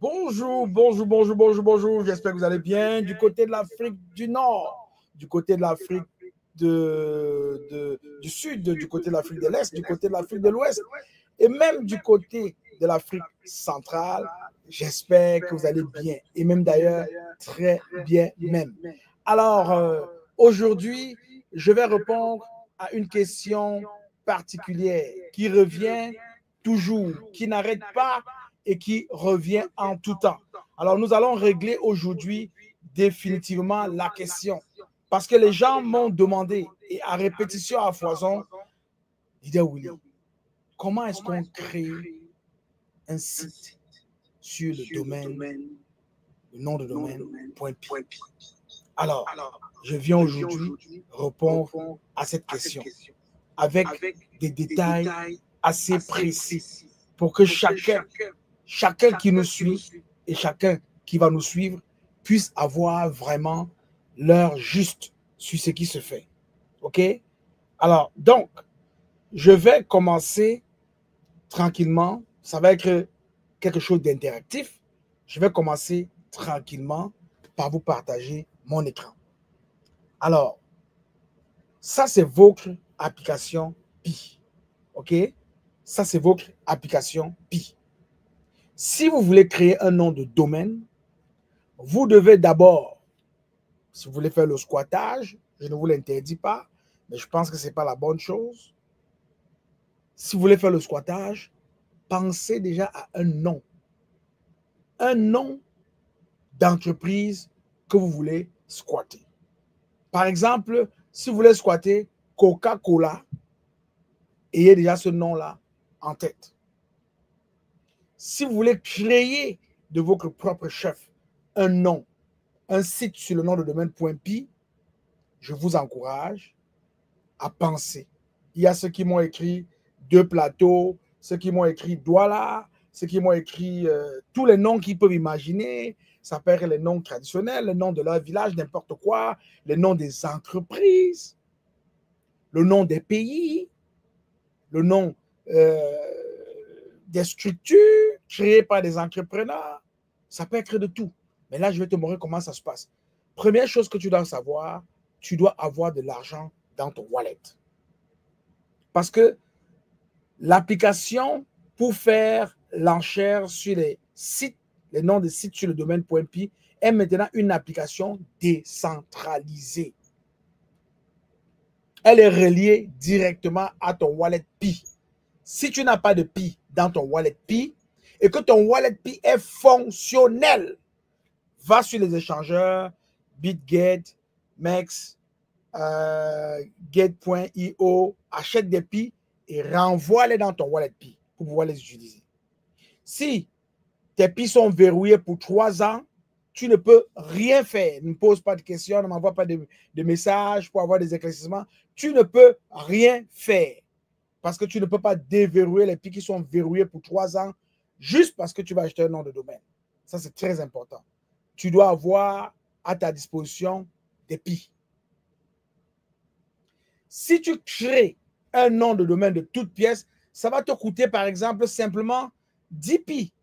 Bonjour, bonjour, bonjour, bonjour, bonjour. J'espère que vous allez bien. Du côté de l'Afrique du Nord, du côté de l'Afrique du Sud, du côté de l'Afrique de l'Est, du côté de l'Afrique de l'Ouest et même du côté de l'Afrique centrale. J'espère que vous allez bien et même d'ailleurs très bien même. Alors, aujourd'hui, je vais répondre à une question particulière qui revient toujours, qui n'arrête pas et qui revient en tout temps. Alors, nous allons régler aujourd'hui définitivement la question. Parce que les gens m'ont demandé, et à répétition à foison, Leader Willy, comment est-ce qu'on crée un site sur le domaine, le nom de domaine, .pi. Alors, je viens aujourd'hui répondre à cette question avec des détails assez précis pour que chacun qui nous suit et chacun qui va nous suivre puisse avoir vraiment l'heure juste sur ce qui se fait. OK? Alors, donc, je vais commencer tranquillement. Ça va être quelque chose d'interactif. Je vais commencer tranquillement par vous partager mon écran. Alors, ça, c'est votre application Pi. OK? Ça, c'est votre application Pi. Si vous voulez créer un nom de domaine, vous devez d'abord, si vous voulez faire le squattage, je ne vous l'interdis pas, mais je pense que ce n'est pas la bonne chose. Si vous voulez faire le squattage, pensez déjà à un nom. Un nom d'entreprise que vous voulez squatter. Par exemple, si vous voulez squatter Coca-Cola, ayez déjà ce nom-là en tête. Si vous voulez créer de votre propre chef un nom, un site sur le nom de domaine .pi, je vous encourage à penser. Il y a ceux qui m'ont écrit Deux Plateaux, ceux qui m'ont écrit Douala, ceux qui m'ont écrit tous les noms qu'ils peuvent imaginer. Ça peut être les noms traditionnels, le nom de leur village, n'importe quoi, les noms des entreprises, le nom des pays, le nom des structures créées par des entrepreneurs. Ça peut être de tout. Mais là, je vais te montrer comment ça se passe. Première chose que tu dois savoir, tu dois avoir de l'argent dans ton wallet. Parce que l'application pour faire l'enchère sur les sites, les noms des sites sur le domaine .pi, est maintenant une application décentralisée. Elle est reliée directement à ton wallet Pi. Si tu n'as pas de Pi dans ton wallet Pi et que ton wallet Pi est fonctionnel, va sur les échangeurs BitGet, MEX, Get.io, achète des Pi et renvoie-les dans ton wallet Pi pour pouvoir les utiliser. Si tes Pi sont verrouillés pour 3 ans, tu ne peux rien faire. Ne me pose pas de questions, ne m'envoie pas de messages pour avoir des éclaircissements. Tu ne peux rien faire parce que tu ne peux pas déverrouiller les Pi qui sont verrouillés pour 3 ans juste parce que tu vas acheter un nom de domaine. Ça, c'est très important. Tu dois avoir à ta disposition des Pi. Si tu crées un nom de domaine de toute pièce, ça va te coûter, par exemple, simplement 10 Pi.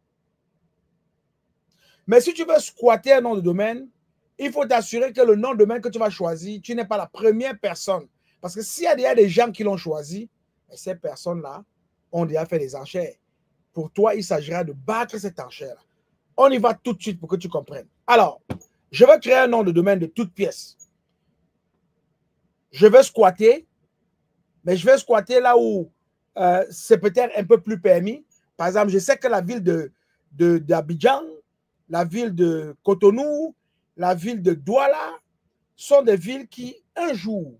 Mais si tu veux squatter un nom de domaine, il faut t'assurer que le nom de domaine que tu vas choisir, tu n'es pas la première personne. Parce que s'il y a déjà des gens qui l'ont choisi, ces personnes-là ont déjà fait des enchères. Pour toi, il s'agira de battre cette enchère. On y va tout de suite pour que tu comprennes. Alors, je vais créer un nom de domaine de toute pièce. Je vais squatter, mais je vais squatter là où c'est peut-être un peu plus permis. Par exemple, je sais que la ville d'Abidjan, la ville de Cotonou, la ville de Douala sont des villes qui, un jour,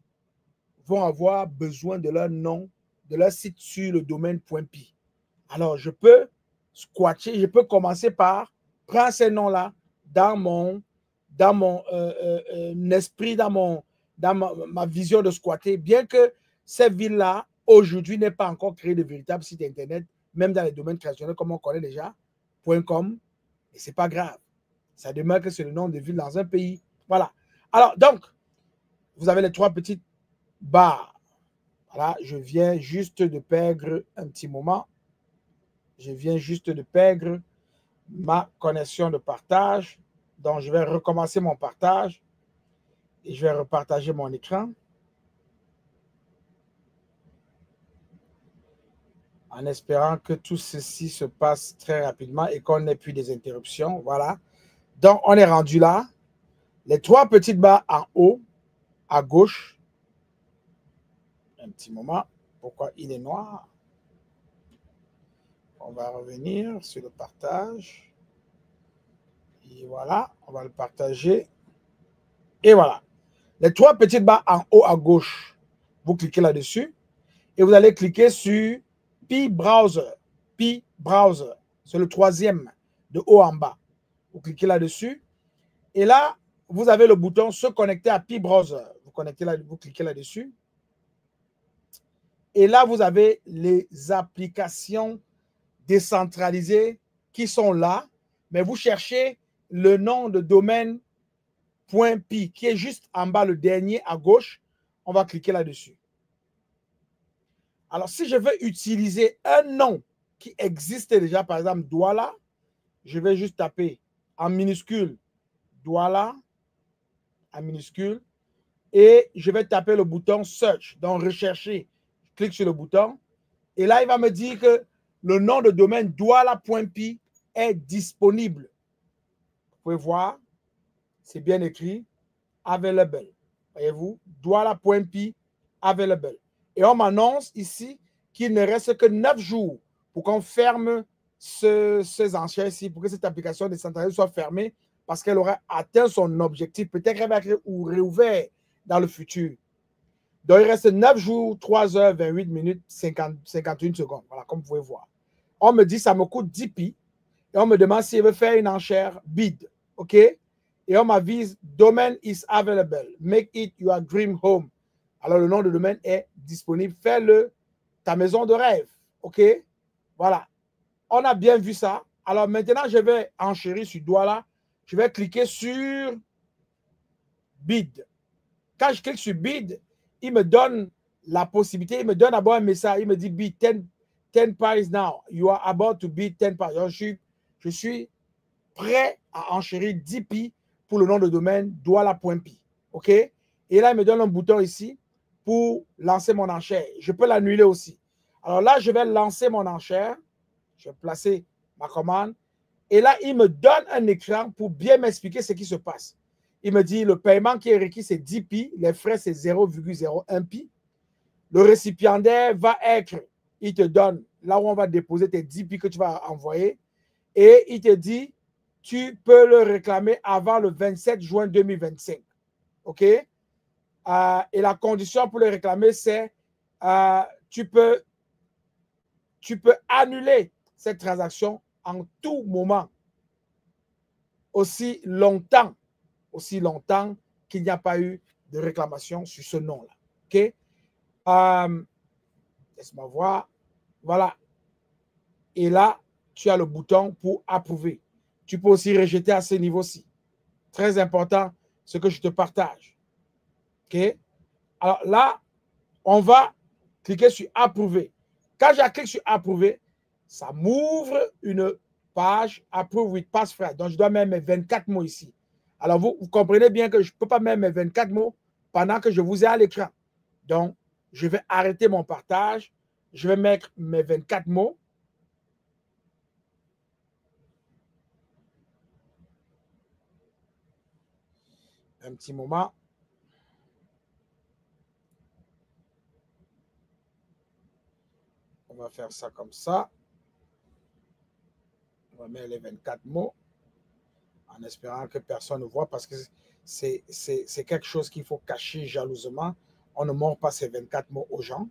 vont avoir besoin de leur nom, de leur site sur le domaine .pi. Alors, je peux squatter, je peux commencer par prendre ces noms-là dans mon esprit, dans ma vision de squatter, bien que ces villes-là, aujourd'hui, n'aient pas encore créé de véritables sites Internet, même dans les domaines traditionnels comme on connaît déjà, .com, et ce n'est pas grave. Ça demeure que c'est le nom de ville dans un pays. Voilà. Alors, donc, vous avez les 3 petites barres. Voilà, je viens juste de perdre un petit moment. Je viens juste de perdre ma connexion de partage. Donc, je vais recommencer mon partage et je vais repartager mon écran en espérant que tout ceci se passe très rapidement et qu'on n'ait plus des interruptions. Voilà. Donc, on est rendu là. Les 3 petites barres en haut, à gauche. Un petit moment. Pourquoi il est noir? On va revenir sur le partage. Et voilà, on va le partager. Et voilà. Les 3 petites barres en haut à gauche, vous cliquez là-dessus et vous allez cliquer sur Pi Browser. Pi Browser. C'est le 3e de haut en bas. Vous cliquez là-dessus. Et là, vous avez le bouton se connecter à Pi Browser. Vous cliquez là-dessus. Et là, vous avez les applications décentralisées qui sont là. Mais vous cherchez le nom de domaine .pi qui est juste en bas, le dernier à gauche. On va cliquer là-dessus. Alors, si je veux utiliser un nom qui existe déjà, par exemple, Douala, je vais juste taper en minuscule Douala, en minuscule, et je vais taper le bouton Search, donc rechercher. Je clique sur le bouton, et là, il va me dire que le nom de domaine douala.pi est disponible. Vous pouvez voir, c'est bien écrit, available. Voyez-vous, douala.pi, available. Et on m'annonce ici qu'il ne reste que 9 jours pour qu'on ferme ces enchères ici, pour que cette application décentralisée soit fermée, parce qu'elle aura atteint son objectif. Peut-être qu'elle va être réouverte dans le futur. Donc, il reste 9 jours, 3 heures, 28 minutes, 51 secondes. Voilà, comme vous pouvez voir. On me dit que ça me coûte 10 pi. Et on me demande si je veux faire une enchère bid. OK? Et on m'avise, domain is available. Make it your dream home. Alors, le nom de domaine est disponible. Fais-le ta maison de rêve. OK? Voilà. On a bien vu ça. Alors, maintenant, je vais enchérir sur Douala. Je vais cliquer sur bid. Quand je clique sur bid, il me donne la possibilité, il me donne d'abord un message, il me dit bid 10 price now. You are about to bid 10 price. Donc, je suis prêt à enchérir 10 pi pour le nom de domaine douala.pi. OK? Et là, il me donne un bouton ici pour lancer mon enchère. Je peux l'annuler aussi. Alors là, je vais lancer mon enchère. Je vais placer ma commande. Et là, il me donne un écran pour bien m'expliquer ce qui se passe. Il me dit le paiement qui est requis, c'est 10 pi. Les frais, c'est 0,01 pi. Le récipiendaire va être, il te donne là où on va déposer tes 10 pi que tu vas envoyer. Et il te dit, tu peux le réclamer avant le 27 juin 2025. OK? Et la condition pour le réclamer, c'est tu peux annuler cette transaction en tout moment, aussi longtemps qu'il n'y a pas eu de réclamation sur ce nom-là. OK? Laisse-moi voir. Voilà. Et là, tu as le bouton pour approuver. Tu peux aussi rejeter à ce niveau-ci. Très important, ce que je te partage. OK? Alors là, on va cliquer sur approuver. Quand je clique sur approuver, ça m'ouvre une page approve with passphrase. Donc, je dois mettre mes 24 mots ici. Alors, vous comprenez bien que je ne peux pas mettre mes 24 mots pendant que je vous ai à l'écran. Donc, je vais arrêter mon partage. Je vais mettre mes 24 mots. Un petit moment. On va faire ça comme ça. On va mettre les 24 mots en espérant que personne ne voit parce que c'est quelque chose qu'il faut cacher jalousement. On ne montre pas ces 24 mots aux gens.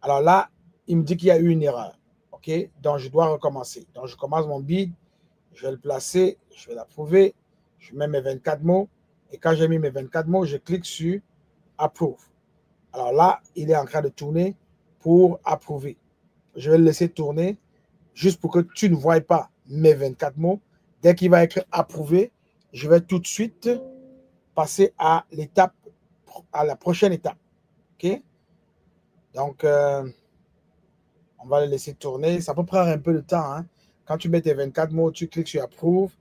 Alors là, il me dit qu'il y a eu une erreur. OK? Donc, je dois recommencer. Donc, je commence mon bid. Je vais le placer. Je vais l'approuver. Je mets mes 24 mots. Et quand j'ai mis mes 24 mots, je clique sur Approve. Alors là, il est en train de tourner pour approuver. Je vais le laisser tourner juste pour que tu ne voies pas mes 24 mots. Dès qu'il va être approuvé, je vais tout de suite passer à l'étape, à la prochaine étape. OK? Donc, on va le laisser tourner. Ça peut prendre un peu de temps, hein, Quand tu mets tes 24 mots, tu cliques sur Approve.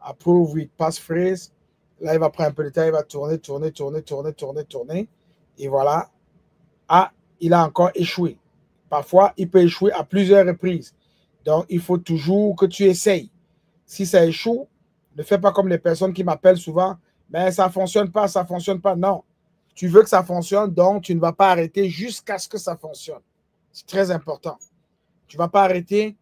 Approve with passphrase. Là, il va prendre un peu de temps, il va tourner. Et voilà. Ah, il a encore échoué. Parfois, il peut échouer à plusieurs reprises. Donc, il faut toujours que tu essayes. Si ça échoue, ne fais pas comme les personnes qui m'appellent souvent. Mais ça ne fonctionne pas, ça ne fonctionne pas. Non. Tu veux que ça fonctionne, donc tu ne vas pas arrêter jusqu'à ce que ça fonctionne. C'est très important. Tu ne vas pas arrêter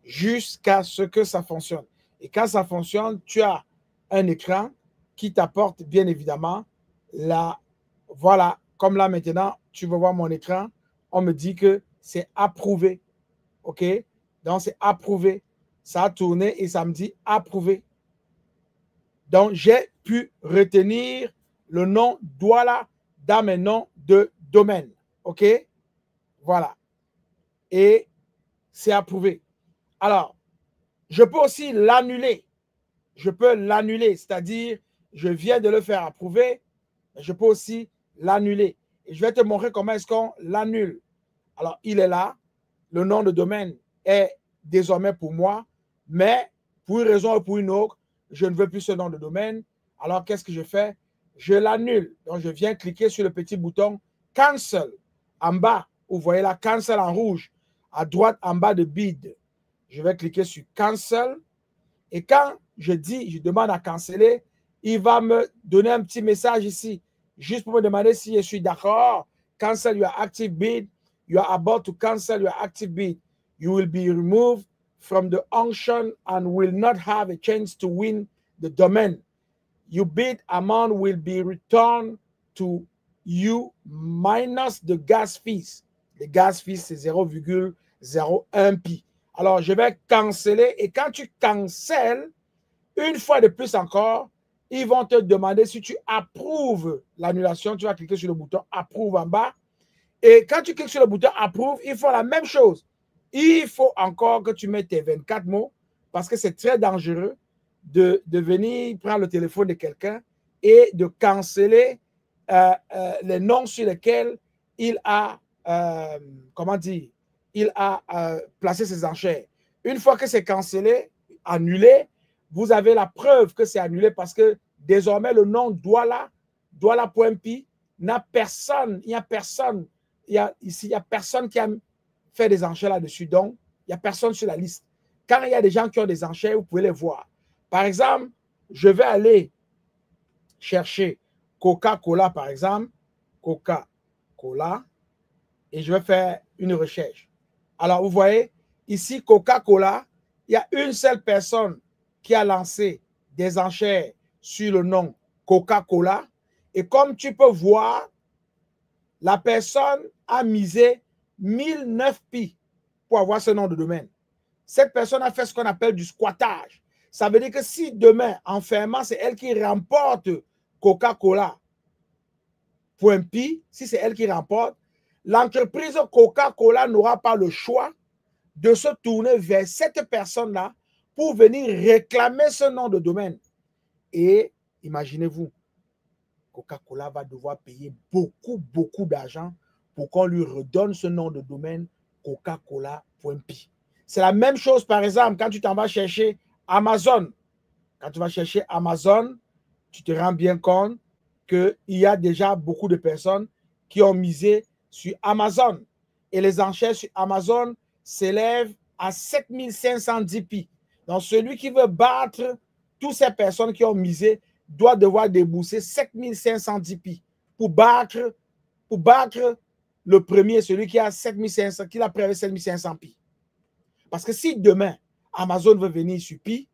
jusqu'à ce que ça fonctionne. Et quand ça fonctionne, tu as un écran qui t'apporte bien évidemment la... Voilà, comme là maintenant, tu vas voir mon écran, on me dit que c'est approuvé. OK? Donc, c'est approuvé. Ça a tourné et ça me dit approuvé. Donc, j'ai pu retenir le nom Douala dans mes noms de domaine. OK? Voilà. Et c'est approuvé. Alors, je peux aussi l'annuler. Je peux l'annuler, c'est-à-dire, je viens de le faire approuver, mais je peux aussi l'annuler. Et je vais te montrer comment est-ce qu'on l'annule. Alors, il est là. Le nom de domaine est désormais pour moi, mais pour une raison ou pour une autre, je ne veux plus ce nom de domaine. Alors, qu'est-ce que je fais? Je l'annule. Donc, je viens cliquer sur le petit bouton Cancel en bas. Vous voyez là, Cancel en rouge, à droite en bas de Bid. Je vais cliquer sur Cancel. Et quand je demande à canceller, il va me donner un petit message ici, juste pour me demander si je suis d'accord. Cancel your active bid. You are about to cancel your active bid. You will be removed from the auction and will not have a chance to win the domain. Your bid amount will be returned to you minus the gas fees. Le gas fees, c'est 0,01 pi. Alors, je vais canceller. Et quand tu cancelles, une fois de plus encore, ils vont te demander si tu approuves l'annulation. Tu vas cliquer sur le bouton approuve en bas. Et quand tu cliques sur le bouton approuve, ils font la même chose. Il faut encore que tu mettes tes 24 mots parce que c'est très dangereux de venir prendre le téléphone de quelqu'un et de canceller les noms sur lesquels il a, comment dire, il a placé ses enchères. Une fois que c'est cancellé, annulé, vous avez la preuve que c'est annulé parce que désormais le nom Douala.pi n'a personne, il n'y a personne, ici, il n'y a personne qui a fait des enchères là-dessus. Donc, il n'y a personne sur la liste. Quand il y a des gens qui ont des enchères, vous pouvez les voir. Par exemple, je vais aller chercher Coca-Cola, par exemple, Coca-Cola, et je vais faire une recherche. Alors, vous voyez, ici, Coca-Cola, il y a une seule personne qui a lancé des enchères sur le nom Coca-Cola. Et comme tu peux voir, la personne a misé 1009 pi pour avoir ce nom de domaine. Cette personne a fait ce qu'on appelle du squattage. Ça veut dire que si demain, en fermant, c'est elle qui remporte Coca-Cola.pi, si c'est elle qui remporte, l'entreprise Coca-Cola n'aura pas le choix de se tourner vers cette personne-là pour venir réclamer ce nom de domaine. Et imaginez-vous, Coca-Cola va devoir payer beaucoup d'argent pour qu'on lui redonne ce nom de domaine Coca-Cola.pi. C'est la même chose, par exemple, quand tu t'en vas chercher Amazon. Quand tu vas chercher Amazon, tu te rends bien compte qu'il y a déjà beaucoup de personnes qui ont misé sur Amazon. Et les enchères sur Amazon s'élèvent à 7510 pi. Donc, celui qui veut battre toutes ces personnes qui ont misé doit devoir débourser 7510 pi pour battre le premier, celui qui a 7500, qui l'a pris avec 7500 pi. Parce que si demain, Amazon veut venir sur pi,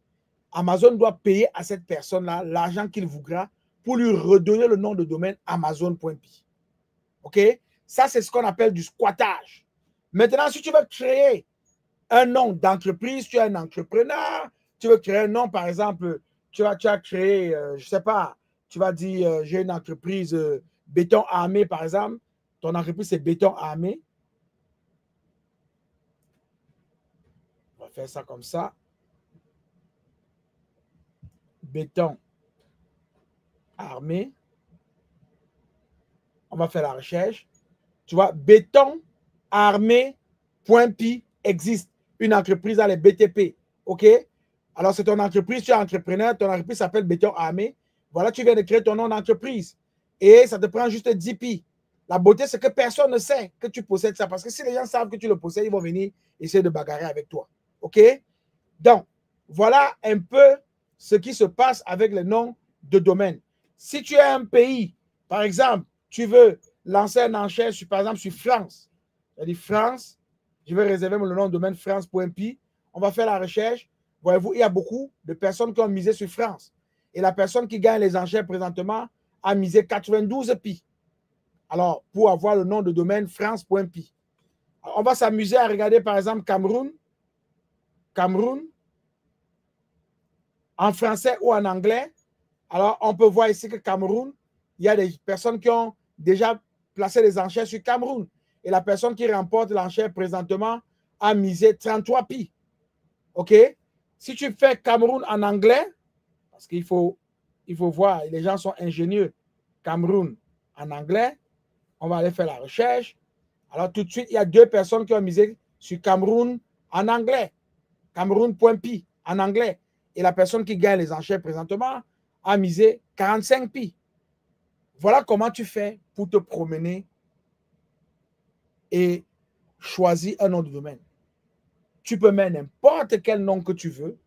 Amazon doit payer à cette personne-là l'argent qu'il voudra pour lui redonner le nom de domaine Amazon.pi. OK? Ça, c'est ce qu'on appelle du squattage. Maintenant, si tu veux créer un nom d'entreprise, tu es un entrepreneur, tu veux créer un nom, par exemple, tu as créé, je ne sais pas, tu vas dire, j'ai une entreprise béton armé, par exemple. Ton entreprise, c'est béton armé. On va faire ça comme ça. Béton armé. On va faire la recherche. Tu vois, béton armé.pi existe. Une entreprise dans les BTP. OK? Alors, c'est ton entreprise, tu es entrepreneur, ton entreprise s'appelle Béton Armé. Voilà, tu viens de créer ton nom d'entreprise. Et ça te prend juste 10 pi. La beauté, c'est que personne ne sait que tu possèdes ça. Parce que si les gens savent que tu le possèdes, ils vont venir essayer de bagarrer avec toi. OK? Donc, voilà un peu ce qui se passe avec les noms de domaine. Si tu es un pays, par exemple, tu veux lancer un enchère, par exemple, sur France. C'est-à-dire France, je vais réserver le nom de domaine france.pi. On va faire la recherche. Voyez-vous, il y a beaucoup de personnes qui ont misé sur France. Et la personne qui gagne les enchères présentement a misé 92 pi. Alors, pour avoir le nom de domaine france.pi. On va s'amuser à regarder, par exemple, Cameroun. Cameroun. En français ou en anglais. Alors, on peut voir ici que Cameroun, il y a des personnes qui ont déjà placé des enchères sur Cameroun. Et la personne qui remporte l'enchère présentement a misé 33 pi. OK? Si tu fais Cameroun en anglais, parce qu'il faut voir, les gens sont ingénieux. Cameroun en anglais, on va aller faire la recherche. Alors, tout de suite, il y a 2 personnes qui ont misé sur Cameroun en anglais. Cameroun.pi en anglais. Et la personne qui gagne les enchères présentement a misé 45 pi. Voilà comment tu fais pour te promener et choisir un nom de domaine. Tu peux mettre n'importe quel nom que tu veux.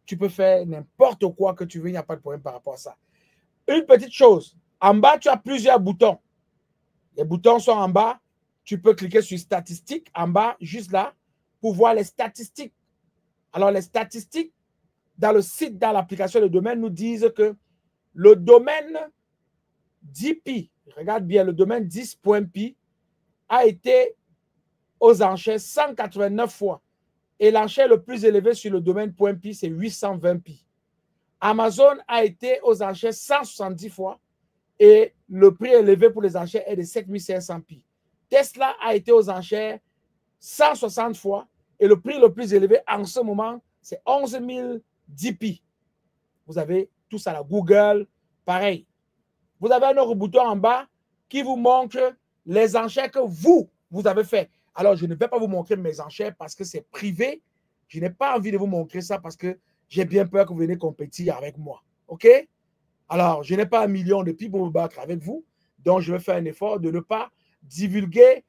Tu peux faire n'importe quoi que tu veux. Il n'y a pas de problème par rapport à ça. Une petite chose. En bas, tu as plusieurs boutons. Les boutons sont en bas. Tu peux cliquer sur statistiques en bas, juste là, pour voir les statistiques. Alors, les statistiques dans le site, dans l'application de domaine, nous disent que le domaine 10pi, regarde bien, le domaine 10.pi a été aux enchères 189 fois. Et l'enchère le plus élevé sur le domaine .pi, c'est 820 pi. Amazon a été aux enchères 170 fois et le prix élevé pour les enchères est de 7500 pi. Tesla a été aux enchères 160 fois et le prix le plus élevé en ce moment, c'est 11 010 pi. Vous avez tout ça là. Google, pareil. Vous avez un autre bouton en bas qui vous montre les enchères que vous avez fait. Alors, je ne vais pas vous montrer mes enchères parce que c'est privé. Je n'ai pas envie de vous montrer ça parce que j'ai bien peur que vous venez compétir avec moi. OK? Alors, je n'ai pas 1 million de pi pour me battre avec vous. Donc, je vais faire un effort de ne pas divulguer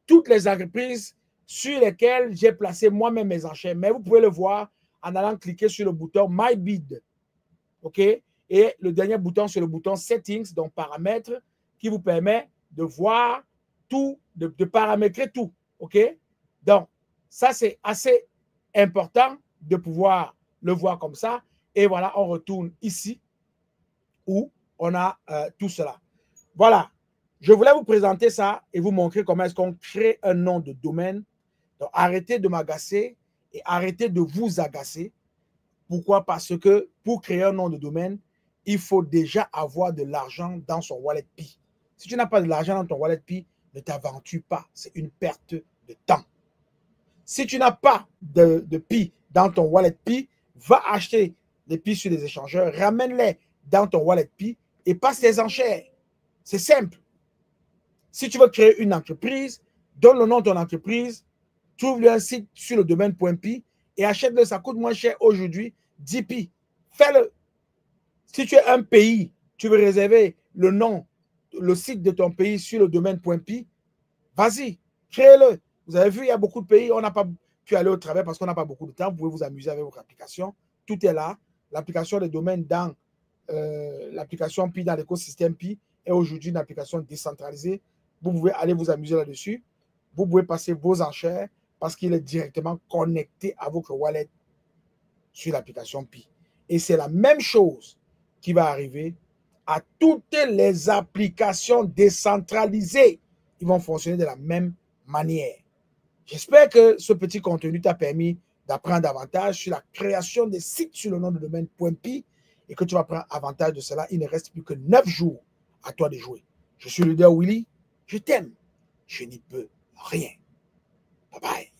toutes les entreprises sur lesquelles j'ai placé moi-même mes enchères. Mais vous pouvez le voir en allant cliquer sur le bouton My Bid. OK? Et le dernier bouton, c'est le bouton Settings, donc paramètres, qui vous permet de voir tout, de paramétrer tout. OK? Donc, ça, c'est assez important de pouvoir le voir comme ça. Et voilà, on retourne ici où on a tout cela. Voilà. Je voulais vous présenter ça et vous montrer comment est-ce qu'on crée un nom de domaine. Donc, arrêtez de m'agacer et arrêtez de vous agacer. Pourquoi? Parce que pour créer un nom de domaine, il faut déjà avoir de l'argent dans son wallet Pi. Si tu n'as pas de l'argent dans ton wallet Pi, ne t'aventure pas. C'est une perte de temps. Si tu n'as pas de Pi dans ton wallet Pi, va acheter les Pi sur les échangeurs, ramène-les dans ton wallet Pi et passe les enchères. C'est simple. Si tu veux créer une entreprise, donne le nom de ton entreprise, trouve-lui un site sur le domaine .pi et achète-le. Ça coûte moins cher aujourd'hui, 10 pi. Fais-le. Si tu es un pays, tu veux réserver le nom, le site de ton pays sur le domaine .pi, vas-y, crée-le. Vous avez vu, il y a beaucoup de pays, on n'a pas pu aller au travail parce qu'on n'a pas beaucoup de temps. Vous pouvez vous amuser avec votre application. Tout est là. L'application des domaines dans l'application Pi, dans l'écosystème Pi, est aujourd'hui une application décentralisée. Vous pouvez aller vous amuser là-dessus. Vous pouvez passer vos enchères parce qu'il est directement connecté à votre wallet sur l'application Pi. Et c'est la même chose qui va arriver à toutes les applications décentralisées. Ils vont fonctionner de la même manière. J'espère que ce petit contenu t'a permis d'apprendre davantage sur la création des sites sur le nom de domaine .pi et que tu vas prendre avantage de cela. Il ne reste plus que 9 jours à toi de jouer. Je suis le leader Willy. Je t'aime. Je n'y peux rien. Bye bye.